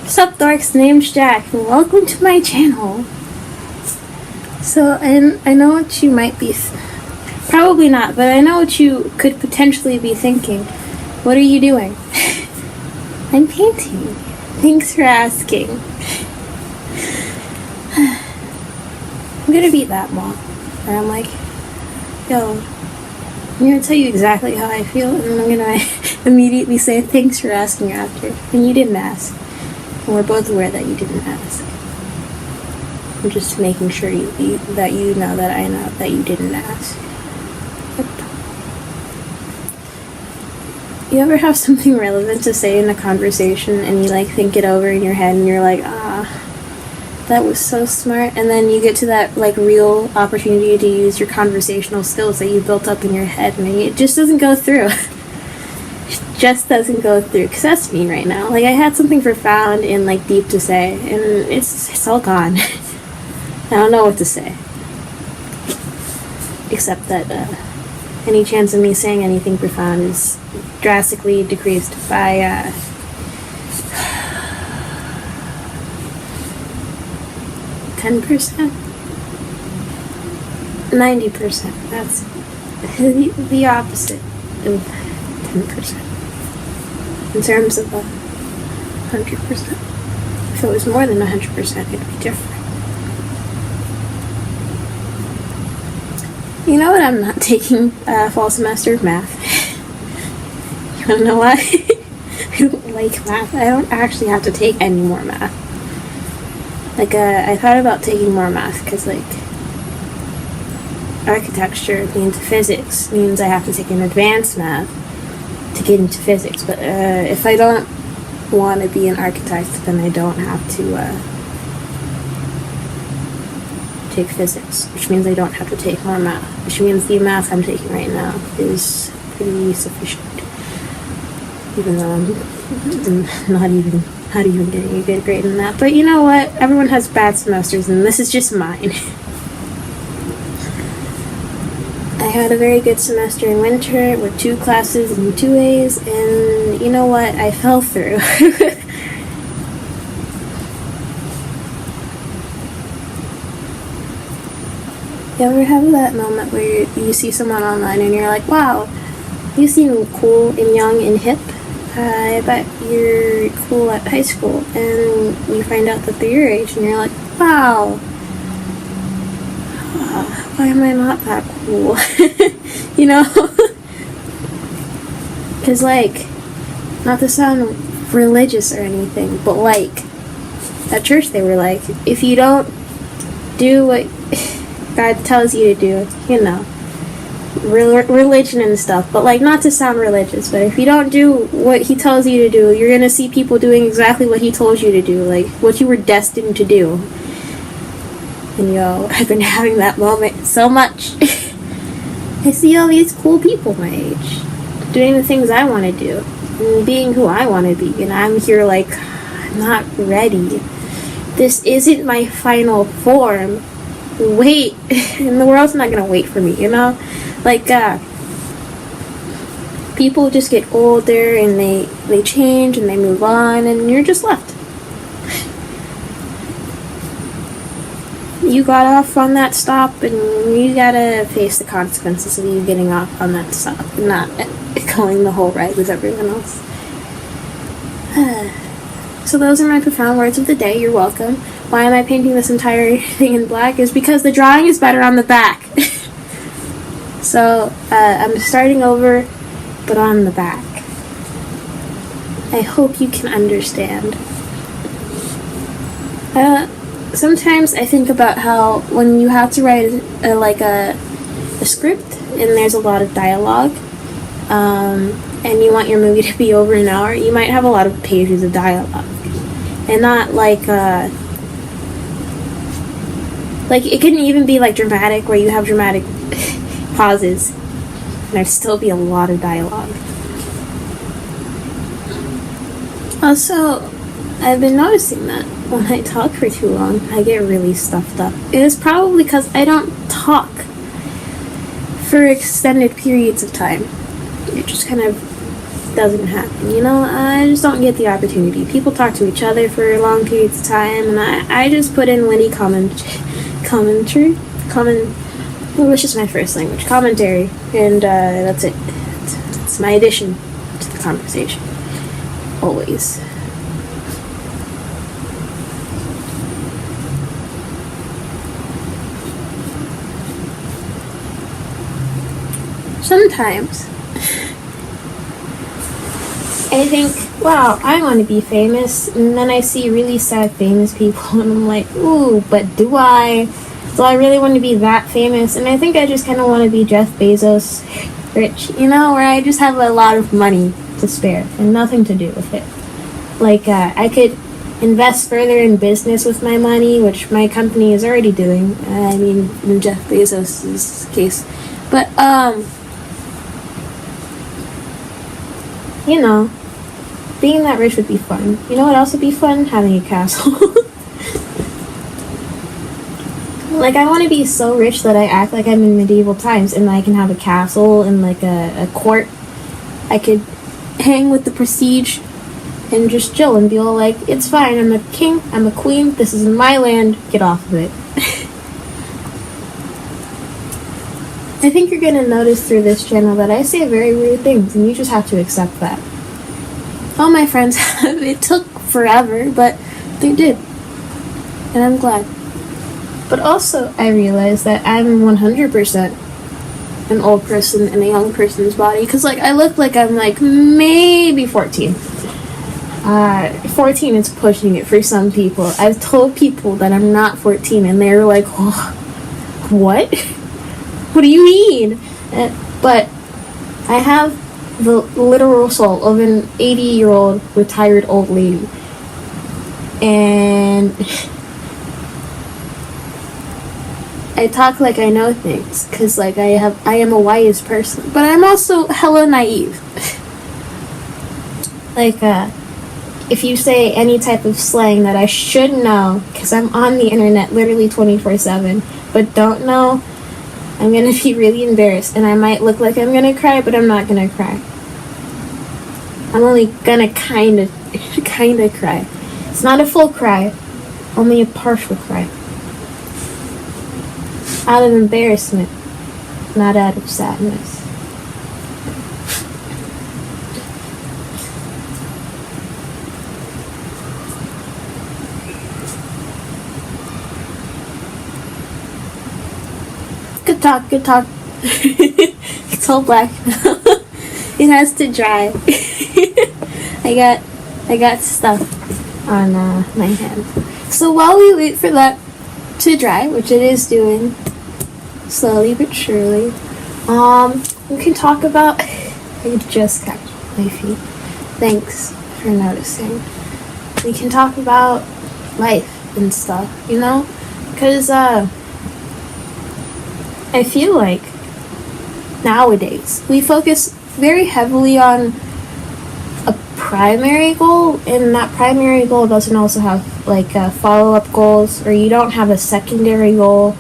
What's up, dorks? Name's Jack, and welcome to my channel. So, I know what you might be... Probably not, but I know what you could potentially be thinking. What are you doing? I'm painting. Thanks for asking. I'm gonna beat that mom. Where I'm like, yo, I'm gonna tell you exactly how I feel, and then I'm gonna immediately say thanks for asking after. And you didn't ask. And we're both aware that you didn't ask. I'm just making sure that you know that I know that you didn't ask. Yep. You ever have something relevant to say in a conversation and you think it over in your head and you're like, that was so smart, and then you get to that real opportunity to use your conversational skills that you built up in your head and it just doesn't go through. Just doesn't go through, because that's me right now. I had something profound and deep to say, and it's all gone. I don't know what to say, except that any chance of me saying anything profound is drastically decreased by 10%, 90%. That's the opposite of 10%. In terms of 100%. If it was more than 100%, it'd be different. You know what? I'm not taking a fall semester of math. You wanna know why? I don't like math. I don't actually have to take any more math. I thought about taking more math because, architecture means physics means I have to take an advanced math to get into physics, but if I don't want to be an architect, then I don't have to take physics, which means I don't have to take more math, which means the math I'm taking right now is pretty sufficient, even though I'm not even getting a good grade in that. But you know what? Everyone has bad semesters, and this is just mine. I had a very good semester in winter with 2 classes in 2 A's, and you know what? I fell through. You ever have that moment where you see someone online and you're like, wow, you seem cool and young and hip. I bet you're cool at high school, and you find out that they're your age and you're like, wow, why am I not that cool? You know? Because not to sound religious or anything, but at church they were like, if you don't do what God tells you to do, religion and stuff, but not to sound religious, but if you don't do what he tells you to do, you're gonna see people doing exactly what he told you to do, what you were destined to do. And I've been having that moment so much. I see all these cool people my age doing the things I want to do and being who I want to be, and I'm here I'm not ready. This isn't my final form. Wait, and the world's not gonna wait for me, people just get older and they change and they move on, and you're just left. You got off on that stop, and you gotta face the consequences of you getting off on that stop and not going the whole ride with everyone else. So those are my profound words of the day. You're welcome. Why am I painting this entire thing in black? Is because the drawing is better on the back. So I'm starting over, but on the back. I hope you can understand. Sometimes I think about how when you have to write a script and there's a lot of dialogue, and you want your movie to be over an hour, you might have a lot of pages of dialogue, and not it couldn't even be dramatic, where you have dramatic pauses and there'd still be a lot of dialogue. Also, I've been noticing that when I talk for too long, I get really stuffed up. It is probably because I don't talk for extended periods of time. It just kind of doesn't happen. I just don't get the opportunity. People talk to each other for long periods of time, and I just put in witty commentary. Which is my first language. Commentary. And that's it. It's my addition to the conversation. Always. Sometimes I think, wow, I want to be famous, and then I see really sad famous people, and I'm like, ooh, but do I? Do I really want to be that famous? And I think I just kind of want to be Jeff Bezos rich, where I just have a lot of money to spare and nothing to do with it. Like, I could invest further in business with my money, which my company is already doing. I mean, in Jeff Bezos' case. But, being that rich would be fun. You know what else would be fun? Having a castle. Like, I want to be so rich that I act like I'm in medieval times, and I can have a castle and, like, a court. I could hang with the prestige and just chill and be all like, it's fine, I'm a king, I'm a queen, this is my land, get off of it. I think you're gonna notice through this channel that I say very weird things, and you just have to accept that. All my friends have. It took forever, but they did. And I'm glad. But also, I realized that I'm 100% an old person in a young person's body. Because, I look like I'm, maybe 14. 14 is pushing it for some people. I've told people that I'm not 14, and they're like, oh, what? What do you mean? But I have the literal soul of an 80-year-old retired old lady. And I talk like I know things, because I am a wise person, but I'm also hella naive. If you say any type of slang that I should know, because I'm on the internet literally 24/7, but don't know, I'm gonna be really embarrassed, and I might look like I'm gonna cry, but I'm not gonna cry. I'm only gonna kinda cry. It's not a full cry, only a partial cry. Out of embarrassment, not out of sadness. Good talk. It's all black now. It has to dry. I got stuff on my hand. So while we wait for that to dry, which it is doing slowly but surely, we can talk about. I just catch my feet. Thanks for noticing. We can talk about life and stuff, because I feel like nowadays we focus very heavily on a primary goal, and that primary goal doesn't also have follow-up goals, or you don't have a secondary goal.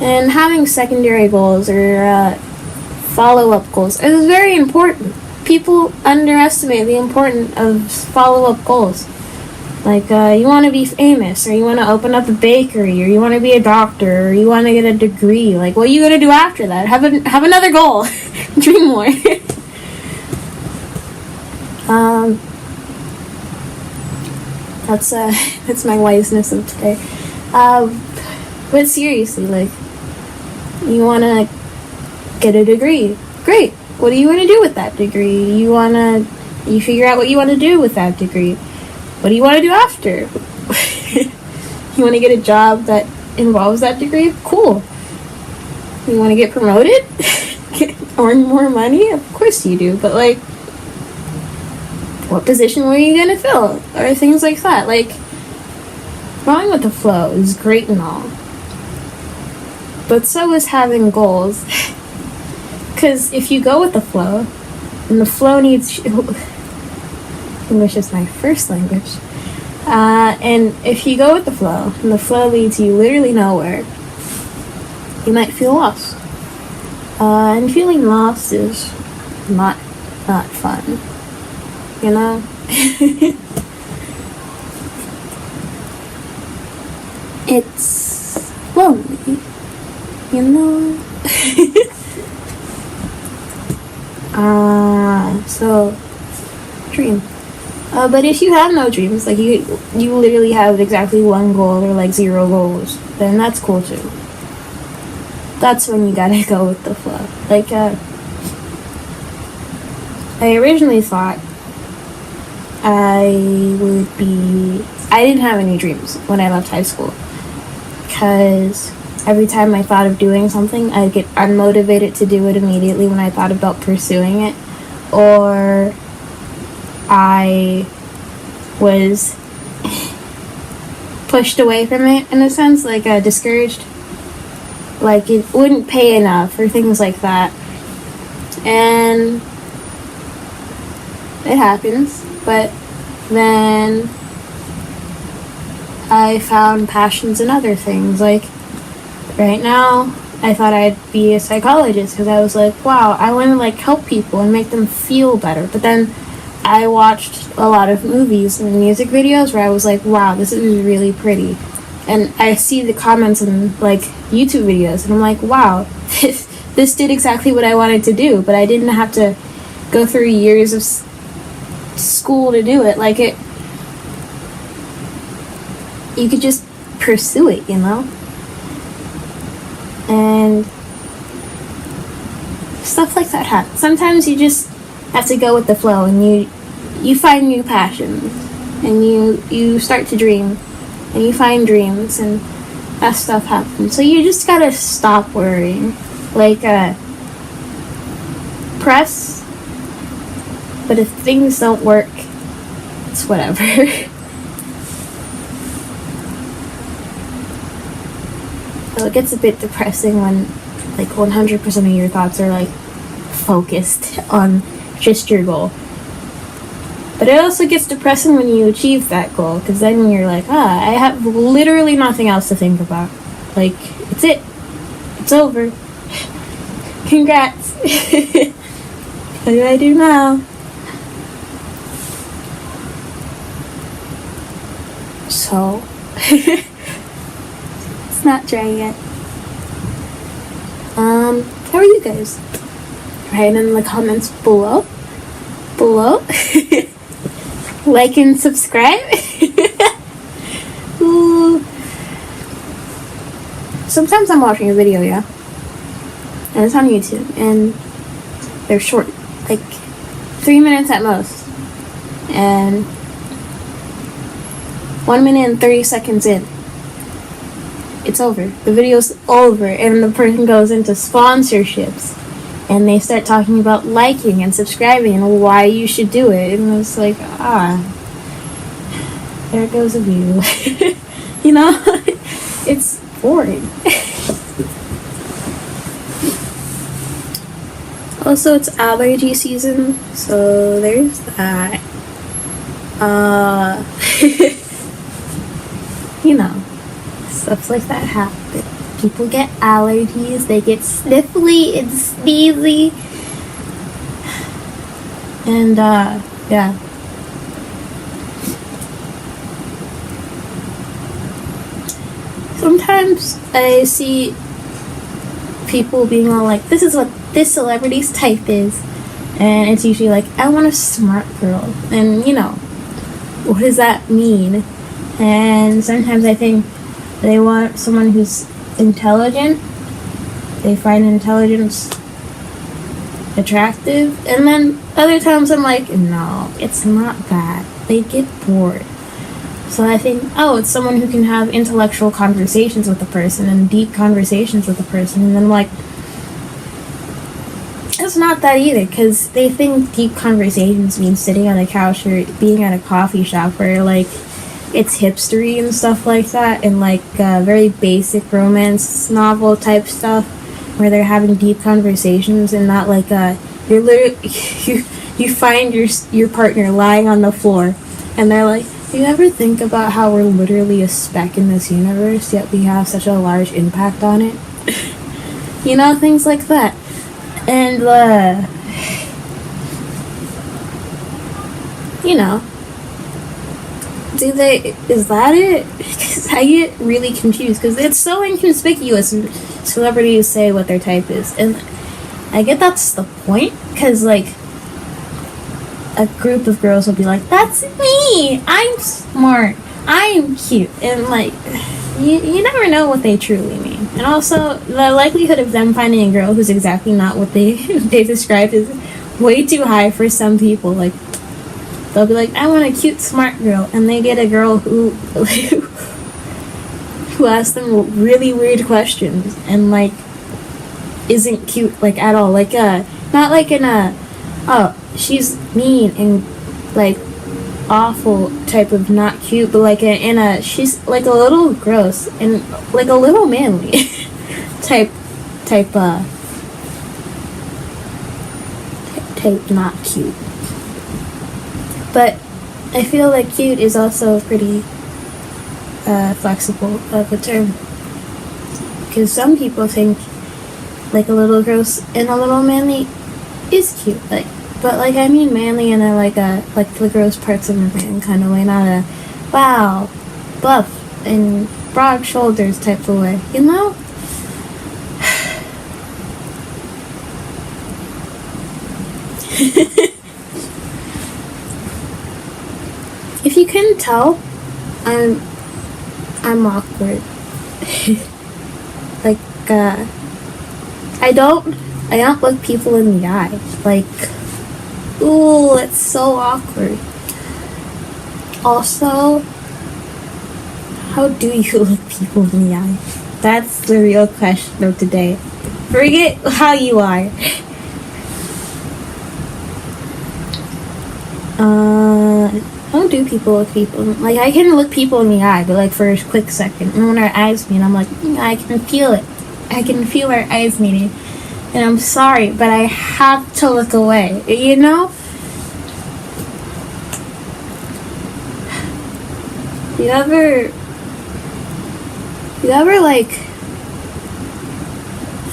And having secondary goals or follow-up goals is very important. People underestimate the importance of follow-up goals. You want to be famous, or you want to open up a bakery, or you want to be a doctor, or you want to get a degree. What are you going to do after that? Have another goal. Dream more. That's my wiseness of today. But seriously, you want to get a degree. Great. What do you want to do with that degree? You figure out what you want to do with that degree. What do you want to do after? You want to get a job that involves that degree? Cool. You want to get promoted? Earn more money? Of course you do. But, what position were you going to fill? Or things like that. Going with the flow is great and all. But so is having goals. Because if you go with the flow, and the flow needs... English is my first language. And if you go with the flow, and the flow leads you literally nowhere, you might feel lost. And feeling lost is not fun. you know? It's lonely, you know? So, dream. But if you have no dreams, like you literally have exactly one goal or like 0 goals, then that's cool too. That's when you gotta go with the flow. Like, I originally thought I didn't have any dreams when I left high school. Because every time I thought of doing something, I'd get unmotivated to do it immediately when I thought about pursuing it. Or I was pushed away from it, in a sense, like discouraged. Like it wouldn't pay enough, or things like that. And it happens. But then I found passions in other things. Like right now, I thought I'd be a psychologist because I was like, wow, I want to like help people and make them feel better. But then I watched a lot of movies and music videos where I was like, wow, this is really pretty. And I see the comments in like YouTube videos and I'm like, wow, this did exactly what I wanted to do, but I didn't have to go through years of school to do it. Like you could just pursue it, you know? And stuff like that happens. Sometimes you just have to go with the flow, and you find new passions, and you start to dream, and you find dreams, and that stuff happens. So you just gotta stop worrying. Like, press, but if things don't work, it's whatever. So it gets a bit depressing when like 100% of your thoughts are like focused on just your goal. But it also gets depressing when you achieve that goal, because then you're like, I have literally nothing else to think about. Like, it's it. It's over. Congrats. What do I do now? So, it's not dry yet. How are you guys? Write in the comments below. Like and subscribe. Ooh. Sometimes I'm watching a video, yeah, and it's on YouTube, and they're short, like 3 minutes at most, and 1 minute and 30 seconds in, it's over. The video's over, and the person goes into sponsorships, and they start talking about liking and subscribing and why you should do it, and it's like, there goes a view. You know, it's boring. Also, it's allergy season, so there's that. You know, stuff like that happen. People get allergies, they get sniffly and sneezy. And, yeah. Sometimes I see people being all like, this is what this celebrity's type is. And it's usually like, I want a smart girl. And, you know, what does that mean? And sometimes I think they want someone who's intelligent. They find intelligence attractive. And then other times I'm like, no, it's not that. They get bored. So I think, it's someone who can have intellectual conversations with the person and deep conversations with the person. And then I'm like, it's not that either, because they think deep conversations mean sitting on a couch or being at a coffee shop where, like, it's hipstery and stuff like that, and, like, very basic romance novel type stuff where they're having deep conversations and not, like, you're literally, you find your partner lying on the floor and they're like, do you ever think about how we're literally a speck in this universe, yet we have such a large impact on it? You know, things like that. And, you know, is that it? Because I get really confused because it's so inconspicuous when celebrities say what their type is, and I get that's the point, because like a group of girls will be like, that's me, I'm smart, I'm cute, and like you never know what they truly mean. And also the likelihood of them finding a girl who's exactly not what they they described is way too high for some people. Like they'll be like, I want a cute smart girl, and they get a girl who who asks them really weird questions and like isn't cute like at all, like not like in a oh she's mean and like awful type of not cute, but like in a she's like a little gross and like a little manly type not cute. But I feel like cute is also pretty flexible of a term, because some people think like a little gross and a little manly is cute, like, but like I mean manly in a like the gross parts of a man kind of way, not a wow buff and broad shoulders type of way, you know. If you couldn't tell, I'm awkward. Like I don't look people in the eye. Like, ooh, it's so awkward. Also, how do you look people in the eye? That's the real question of today. Forget how you are. How do people look people? Like, I can look people in the eye, but like for a quick second. And when our eyes meet, I'm like, I can feel it. I can feel our eyes meeting. And I'm sorry, but I have to look away. You know? You ever like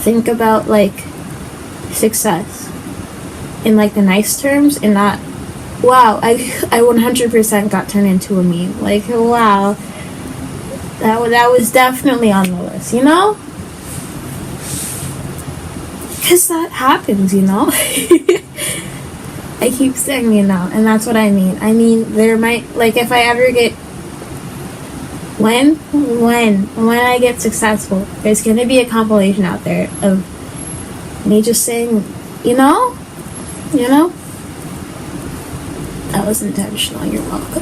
think about like success in like the nice terms and not, wow, I 100% got turned into a meme. Like, wow, that was definitely on the list, you know? Because that happens, you know? I keep saying, you know, and that's what I mean. I mean, there might, like, if I ever get, when I get successful, there's gonna be a compilation out there of me just saying, you know? That was intentional, you're welcome.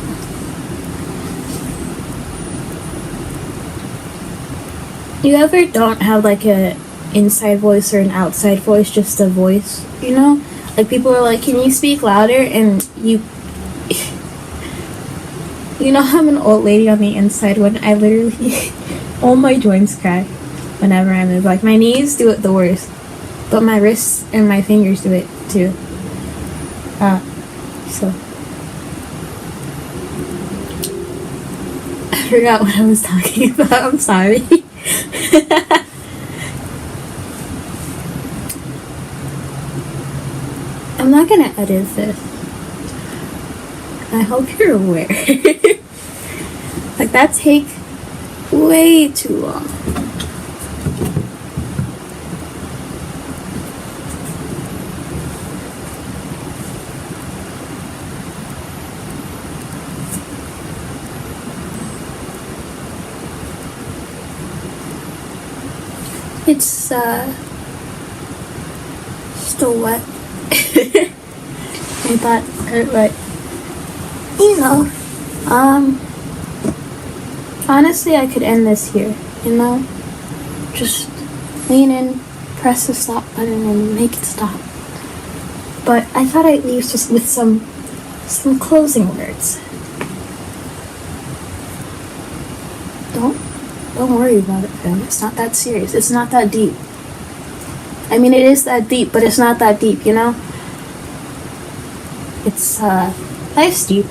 You ever don't have like a inside voice or an outside voice, just a voice, you know? Like people are like, can you speak louder? And you know, I'm an old lady on the inside when I literally all my joints crack whenever I move. Like my knees do it the worst, but my wrists and my fingers do it too. So I forgot what I was talking about. I'm sorry. I'm not gonna edit this. I hope you're aware. Like that take way too long. It's still wet. I thought hurt, but you know, honestly, I could end this here, you know, just lean in, press the stop button, and make it stop. But I thought I'd leave just with some closing words. Don't worry about it, fam. It's not that serious. It's not that deep. I mean, it is that deep, but it's not that deep, you know? It's, life's deep.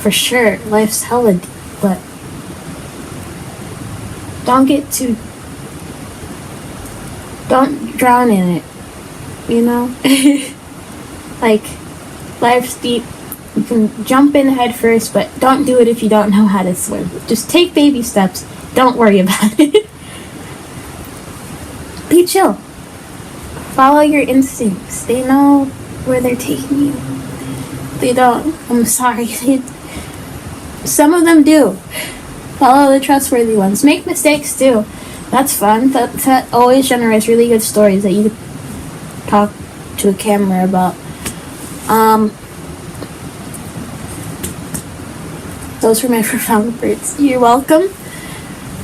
For sure. Life's hella deep, but don't drown in it, you know? Like, life's deep, You can jump in head first, but don't do it if you don't know how to swim. Just take baby steps. Don't worry about it. Be chill. Follow your instincts. They know where they're taking you. They don't. I'm sorry. Some of them do. Follow the trustworthy ones. Make mistakes too. That's fun. That always generates really good stories that you could talk to a camera about. Those were my profound words. You're welcome.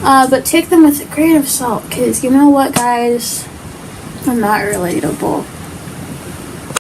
But take them with a grain of salt, because you know what, guys? I'm not relatable.